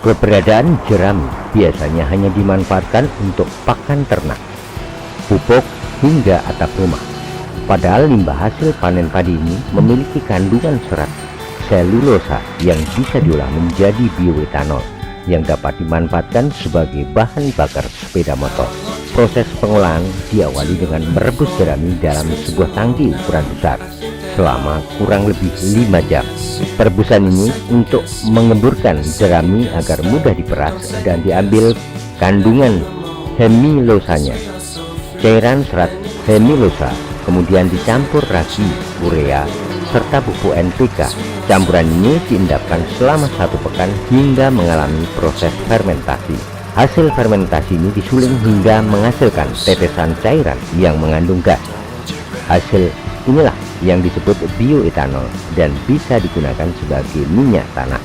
Keberadaan jerami biasanya hanya dimanfaatkan untuk pakan ternak, pupuk, hingga atap rumah. Padahal limbah hasil panen padi ini memiliki kandungan serat selulosa yang bisa diolah menjadi bioetanol yang dapat dimanfaatkan sebagai bahan bakar sepeda motor. Proses pengolahan diawali dengan merebus jerami dalam sebuah tangki ukuran besar selama kurang lebih 5 jam. Perebusan ini untuk mengemburkan jerami agar mudah diperas dan diambil kandungan hemilosanya. Cairan serat hemilosa kemudian dicampur ragi, urea, serta pupuk NPK. Campuran ini diendapkan selama 1 pekan hingga mengalami proses fermentasi. Hasil fermentasi ini disuling hingga menghasilkan tetesan cairan yang mengandung gas. Hasil inilah yang disebut bioetanol dan bisa digunakan sebagai minyak tanah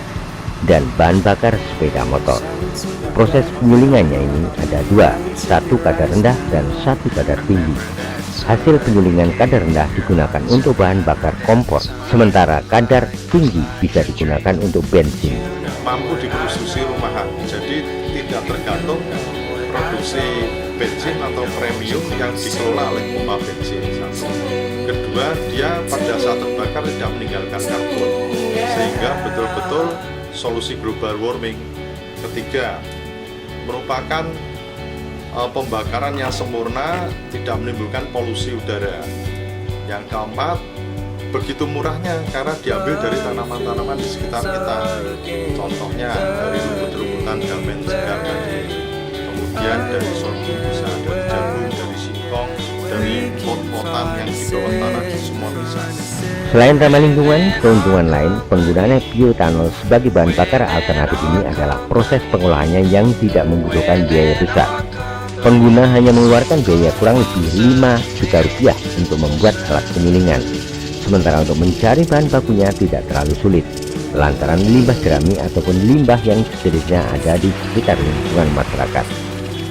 dan bahan bakar sepeda motor. Proses penyulingannya ini ada 2, satu kadar rendah dan satu kadar tinggi. Hasil penyulingan kadar rendah digunakan untuk bahan bakar kompor, sementara kadar tinggi bisa digunakan untuk bensin. Mampu dikhususi rumahan, jadi tidak tergantung produksi bensin atau premium yang dikelola oleh pompa bensin. Kedua, dia pada saat terbakar tidak meninggalkan karbon, sehingga betul-betul solusi global warming. Ketiga, merupakan pembakaran yang sempurna, tidak menimbulkan polusi udara. Yang keempat, begitu murahnya karena diambil dari tanaman-tanaman di sekitar kita. Contohnya dari rumput-rumputan damen segar tadi, kemudian dari sorghum bisa, dari jagung, dari singkong, dari pot-potan yang di bawah tanah, semua bisa. Selain ramah lingkungan, keuntungan lain penggunaan bioetanol sebagai bahan bakar alternatif ini adalah proses pengolahannya yang tidak membutuhkan biaya besar. Pengguna hanya mengeluarkan biaya kurang lebih 5 juta rupiah untuk membuat alat penyulingan. Sementara untuk mencari bahan bakunya tidak terlalu sulit, lantaran limbah jerami ataupun limbah yang sejenisnya ada di sekitar lingkungan masyarakat.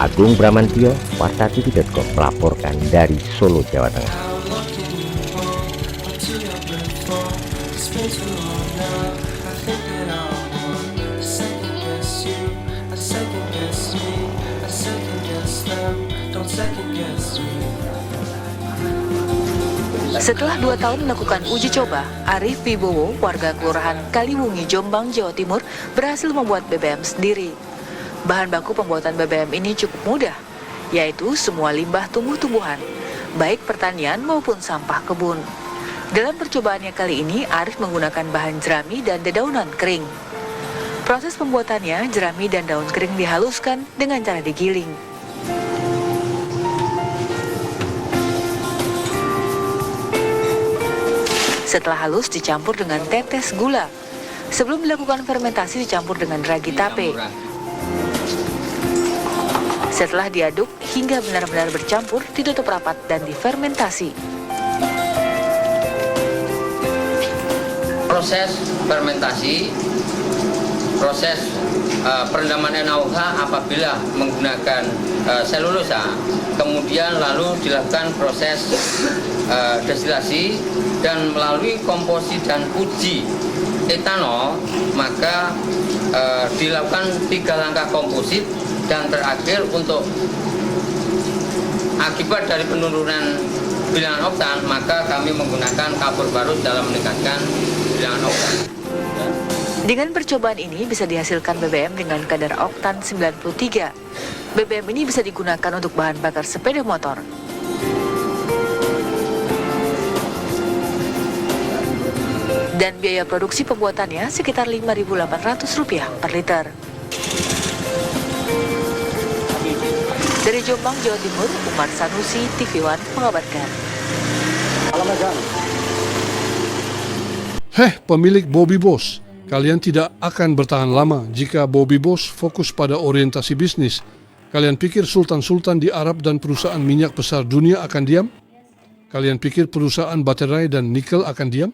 Agung Bramantio, wartatv.com melaporkan dari Solo, Jawa Tengah. Setelah 2 tahun melakukan uji coba, Arif Wibowo, warga Kelurahan Kaliwungi, Jombang, Jawa Timur, berhasil membuat BBM sendiri. Bahan baku pembuatan BBM ini cukup mudah, yaitu semua limbah tumbuh-tumbuhan, baik pertanian maupun sampah kebun. Dalam percobaannya kali ini, Arif menggunakan bahan jerami dan dedaunan kering. Proses pembuatannya, jerami dan daun kering dihaluskan dengan cara digiling. Setelah halus dicampur dengan tetes gula. Sebelum dilakukan fermentasi dicampur dengan ragi tape. Setelah diaduk hingga benar-benar bercampur, ditutup rapat dan difermentasi. Proses fermentasi, proses perendaman NaOH apabila menggunakan selulosa, kemudian lalu dilakukan proses destilasi dan melalui komposi dan uji etanol, maka dilakukan 3 langkah komposit dan terakhir untuk akibat dari penurunan bilangan oktan, maka kami menggunakan kapur barut dalam meningkatkan bilangan oktan. Dengan percobaan ini bisa dihasilkan BBM dengan kadar oktan 93. BBM ini bisa digunakan untuk bahan bakar sepeda motor. Dan biaya produksi pembuatannya sekitar Rp5.800 per liter. Dari Jombang, Jawa Timur, Umar Sanusi, TV One mengabarkan. Pemilik Bobby Boss, kalian tidak akan bertahan lama jika Bobby Boss fokus pada orientasi bisnis. Kalian pikir sultan-sultan di Arab dan perusahaan minyak besar dunia akan diam? Kalian pikir perusahaan baterai dan nikel akan diam?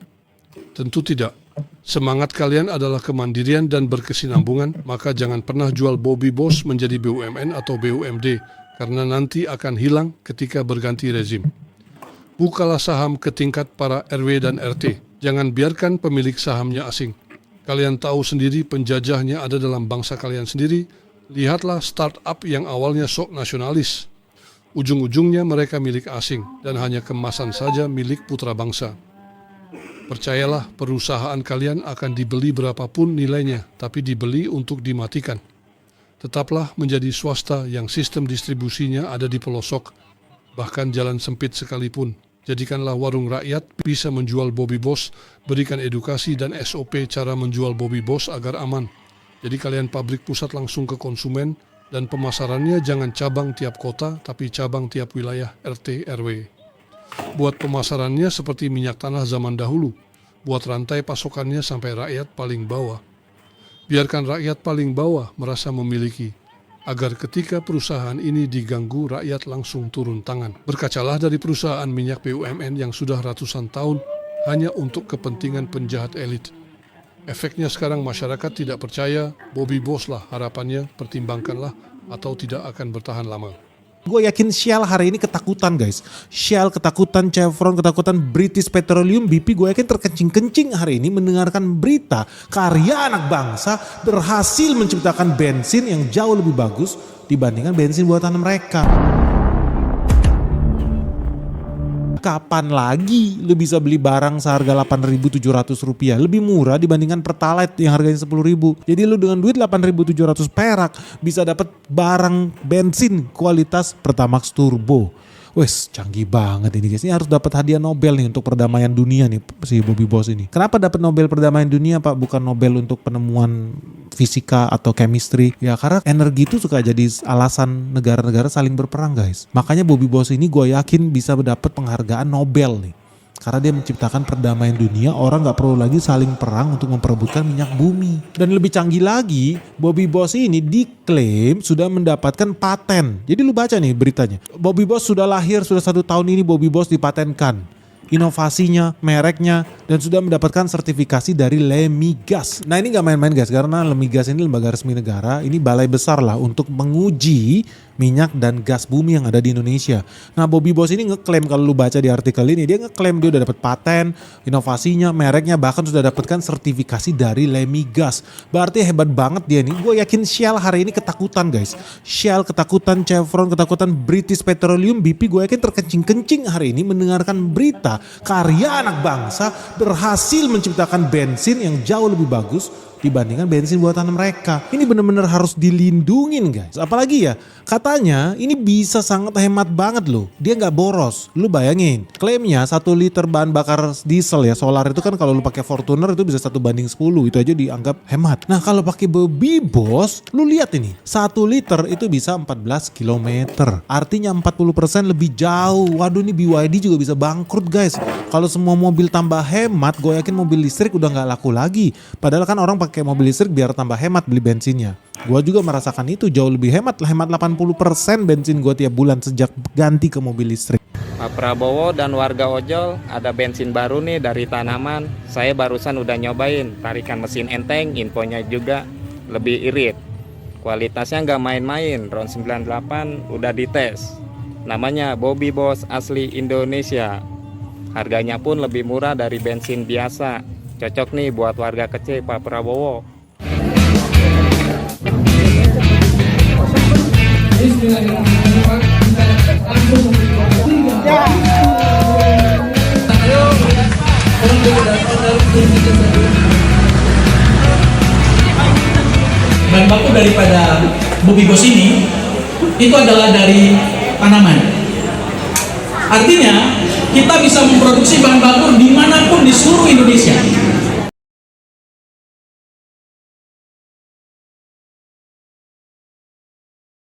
Tentu tidak. Semangat kalian adalah kemandirian dan berkesinambungan, maka jangan pernah jual Bobby Boss menjadi BUMN atau BUMD, karena nanti akan hilang ketika berganti rezim. Bukalah saham ke tingkat para RW dan RT. Jangan biarkan pemilik sahamnya asing. Kalian tahu sendiri penjajahnya ada dalam bangsa kalian sendiri. Lihatlah startup yang awalnya sok nasionalis. Ujung-ujungnya mereka milik asing dan hanya kemasan saja milik putra bangsa. Percayalah, perusahaan kalian akan dibeli berapapun nilainya, tapi dibeli untuk dimatikan. Tetaplah menjadi swasta yang sistem distribusinya ada di pelosok, bahkan jalan sempit sekalipun. Jadikanlah warung rakyat bisa menjual Bobby Boss, berikan edukasi dan SOP cara menjual Bobby Boss agar aman. Jadi kalian pabrik pusat langsung ke konsumen, dan pemasarannya jangan cabang tiap kota, tapi cabang tiap wilayah RT RW. Buat pemasarannya seperti minyak tanah zaman dahulu, buat rantai pasokannya sampai rakyat paling bawah. Biarkan rakyat paling bawah merasa memiliki, agar ketika perusahaan ini diganggu, rakyat langsung turun tangan. Berkacalah dari perusahaan minyak BUMN yang sudah ratusan tahun hanya untuk kepentingan penjahat elit. Efeknya sekarang masyarakat tidak percaya, Bobby Boss lah harapannya, pertimbangkanlah atau tidak akan bertahan lama. Gue yakin Shell hari ini ketakutan guys. Shell ketakutan, Chevron ketakutan, British Petroleum, BP gue yakin terkencing-kencing hari ini mendengarkan berita karya anak bangsa berhasil menciptakan bensin yang jauh lebih bagus dibandingkan bensin buatan mereka. Kapan lagi lu bisa beli barang seharga Rp8.700 lebih murah dibandingkan Pertalite yang harganya Rp10.000. Jadi lu dengan duit 8.700 perak bisa dapat barang bensin kualitas Pertamax Turbo. Wes, canggih banget ini guys. Ini harus dapat hadiah Nobel nih untuk perdamaian dunia nih si Bobby Boss ini. Kenapa dapat Nobel perdamaian dunia Pak? Bukan Nobel untuk penemuan fisika atau chemistry. Ya karena energi itu suka jadi alasan negara-negara saling berperang guys. Makanya Bobby Boss ini gue yakin bisa mendapat penghargaan Nobel nih. Karena dia menciptakan perdamaian dunia, orang gak perlu lagi saling perang untuk memperebutkan minyak bumi. Dan lebih canggih lagi, Bobby Boss ini diklaim sudah mendapatkan paten. Jadi lu baca nih beritanya. Bobby Boss sudah lahir, sudah 1 tahun ini Bobby Boss dipatenkan. Inovasinya, mereknya, dan sudah mendapatkan sertifikasi dari Lemigas. Nah ini gak main-main guys, karena Lemigas ini lembaga resmi negara, ini balai besar lah untuk menguji minyak dan gas bumi yang ada di Indonesia. Nah Bobby Boss ini ngeklaim, kalau lu baca di artikel ini, dia ngeklaim dia udah dapat paten, inovasinya, mereknya, bahkan sudah dapatkan sertifikasi dari Lemigas. Berarti hebat banget dia nih. Gue yakin Shell hari ini ketakutan guys. Shell ketakutan, Chevron ketakutan, British Petroleum, BP gue yakin terkencing-kencing hari ini mendengarkan berita karya anak bangsa berhasil menciptakan bensin yang jauh lebih bagus dibandingkan bensin buatan mereka. Ini benar-benar harus dilindungin guys. Apalagi ya, katanya ini bisa sangat hemat banget loh. Dia nggak boros. Lu bayangin, klaimnya 1 liter bahan bakar diesel ya, solar itu kan kalau lu pakai Fortuner itu bisa 1:10. Itu aja dianggap hemat. Nah kalau pakai Bobby Boss, lu lihat ini, 1 liter itu bisa 14 km. Artinya 40% lebih jauh. Waduh, ini BYD juga bisa bangkrut guys. Kalau semua mobil tambah hemat, gue yakin mobil listrik udah nggak laku lagi. Padahal kan orang pakai mobil listrik biar tambah hemat beli bensinnya. Gue juga merasakan itu, jauh lebih hemat lah, hemat 80% bensin gue tiap bulan sejak ganti ke mobil listrik. Pak Prabowo dan warga ojol, ada bensin baru nih dari Tanaman. Saya barusan udah nyobain, tarikan mesin enteng, infonya juga lebih irit. Kualitasnya nggak main-main, RON 98 udah dites. Namanya Bobby Boss asli Indonesia. Harganya pun lebih murah dari bensin biasa. Cocok nih buat warga kecil Pak Prabowo. Bahan baku daripada Bobby Boss ini itu adalah dari tanaman. Artinya kita bisa memproduksi bahan baku dimanapun di seluruh Indonesia.